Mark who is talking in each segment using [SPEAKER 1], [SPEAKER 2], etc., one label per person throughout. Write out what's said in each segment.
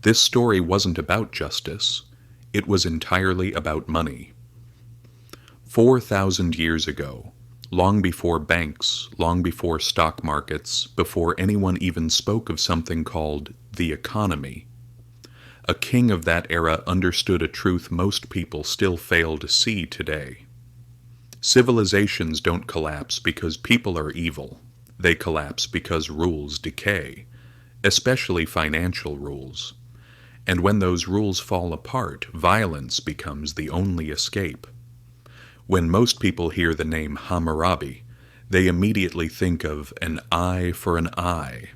[SPEAKER 1] This story wasn't about justice. It was entirely about money. 4,000 years ago, long before banks, long before stock markets, before anyone even spoke of something called the economy, a king of that era understood a truth most people still fail to see today. Civilizations don't collapse because people are evil. They collapse because rules decay, especially financial rules. And when those rules fall apart, violence becomes the only escape. When most people hear the name Hammurabi, they immediately think of an eye for an eye,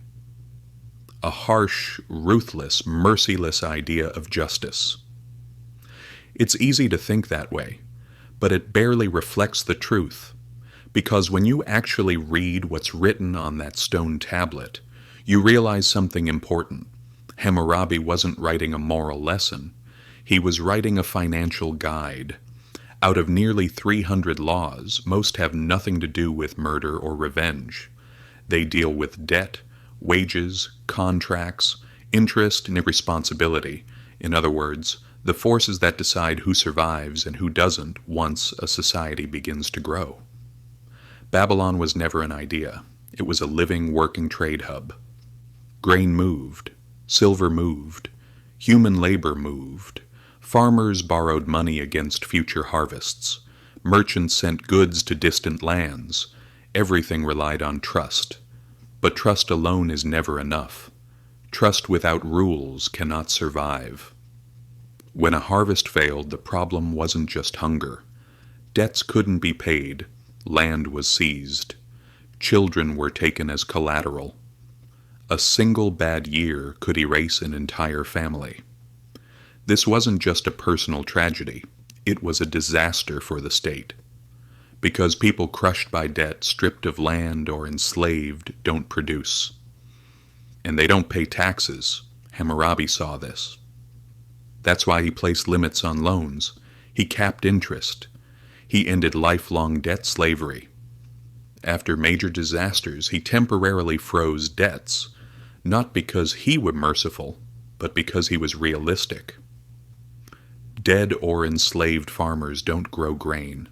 [SPEAKER 1] a harsh, ruthless, merciless idea of justice. It's easy to think that way, but it barely reflects the truth, because when you actually read what's written on that stone tablet, you realize something important. Hammurabi wasn't writing a moral lesson. He was writing a financial guide. Out of nearly 300 laws, most have nothing to do with murder or revenge. They deal with debt, wages, contracts, interest, and responsibility. In other words, the forces that decide who survives and who doesn't once a society begins to grow. Babylon was never an idea. It was a living, working trade hub. Grain moved. Silver moved. Human labor moved. Farmers borrowed money against future harvests. Merchants sent goods to distant lands. Everything relied on trust. But trust alone is never enough. Trust without rules cannot survive. When a harvest failed, the problem wasn't just hunger. Debts couldn't be paid. Land was seized. Children were taken as collateral. A single bad year could erase an entire family. This wasn't just a personal tragedy. It was a disaster for the state. Because people crushed by debt, stripped of land, or enslaved don't produce. And they don't pay taxes. Hammurabi saw this. That's why he placed limits on loans. He capped interest. He ended lifelong debt slavery. After major disasters, he temporarily froze debts, not because he was merciful, but because he was realistic. Dead or enslaved farmers don't grow grain,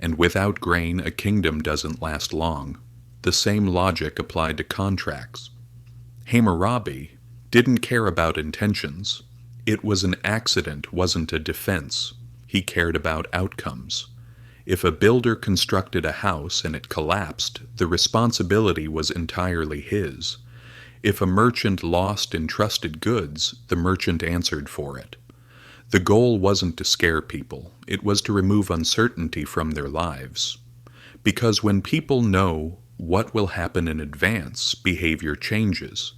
[SPEAKER 1] and without grain a kingdom doesn't last long. The same logic applied to contracts. Hammurabi didn't care about intentions. It was an accident, wasn't a defense. He cared about outcomes. If a builder constructed a house and it collapsed, the responsibility was entirely his. If a merchant lost entrusted goods, the merchant answered for it. The goal wasn't to scare people, it was to remove uncertainty from their lives. Because when people know what will happen in advance, behavior changes.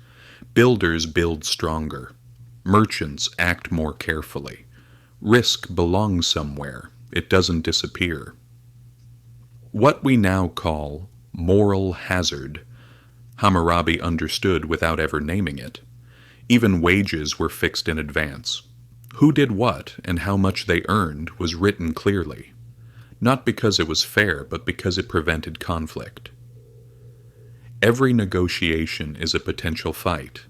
[SPEAKER 1] Builders build stronger. Merchants act more carefully. Risk belongs somewhere. It doesn't disappear. What we now call moral hazard, Hammurabi understood without ever naming it. Even wages were fixed in advance. Who did what and how much they earned was written clearly, not because it was fair, but because it prevented conflict. Every negotiation is a potential fight.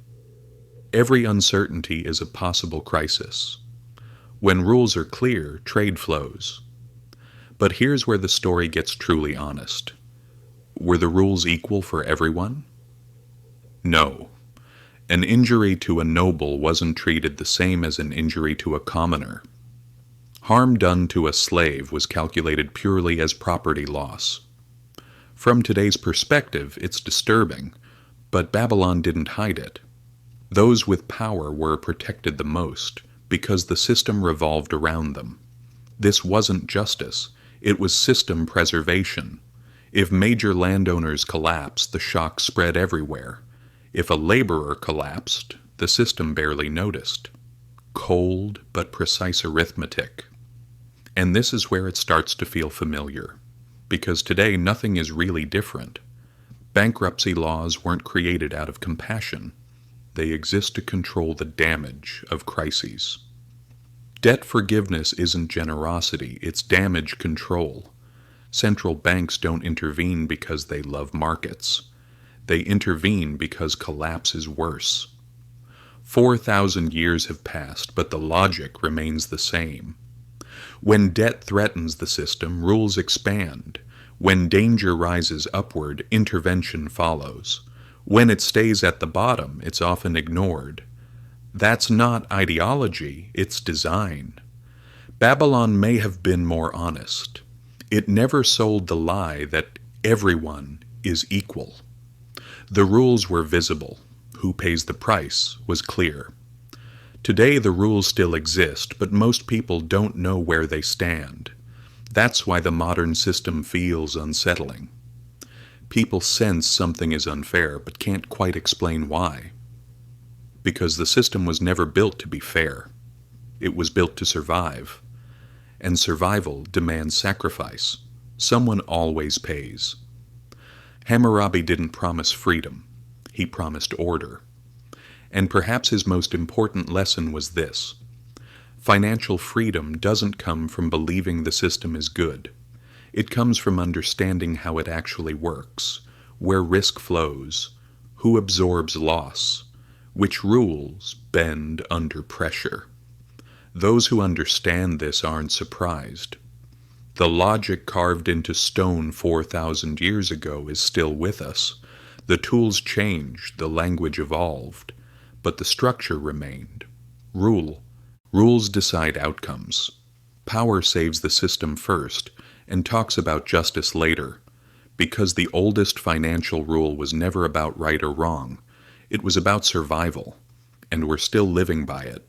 [SPEAKER 1] Every uncertainty is a possible crisis. When rules are clear, trade flows. But here's where the story gets truly honest. Were the rules equal for everyone? No. An injury to a noble wasn't treated the same as an injury to a commoner. Harm done to a slave was calculated purely as property loss. From today's perspective, it's disturbing, but Babylon didn't hide it. Those with power were protected the most, because the system revolved around them. This wasn't justice, it was system preservation. If major landowners collapsed, the shock spread everywhere. If a laborer collapsed, the system barely noticed. Cold but precise arithmetic. And this is where it starts to feel familiar, because today nothing is really different. Bankruptcy laws weren't created out of compassion. They exist to control the damage of crises. Debt forgiveness isn't generosity, it's damage control. Central banks don't intervene because they love markets. They intervene because collapse is worse. 4,000 years have passed, but the logic remains the same. When debt threatens the system, rules expand. When danger rises upward, intervention follows. When it stays at the bottom, it's often ignored. That's not ideology, it's design. Babylon may have been more honest. It never sold the lie that everyone is equal. The rules were visible. Who pays the price was clear. Today the rules still exist, but most people don't know where they stand. That's why the modern system feels unsettling. People sense something is unfair, but can't quite explain why. Because the system was never built to be fair. It was built to survive. And survival demands sacrifice. Someone always pays. Hammurabi didn't promise freedom. He promised order. And perhaps his most important lesson was this: financial freedom doesn't come from believing the system is good. It comes from understanding how it actually works, where risk flows, who absorbs loss, which rules bend under pressure. Those who understand this aren't surprised. The logic carved into stone 4,000 years ago is still with us. The tools changed, the language evolved, but the structure remained. Rules decide outcomes. Power saves the system first and talks about justice later, because the oldest financial rule was never about right or wrong. It was about survival, and we're still living by it.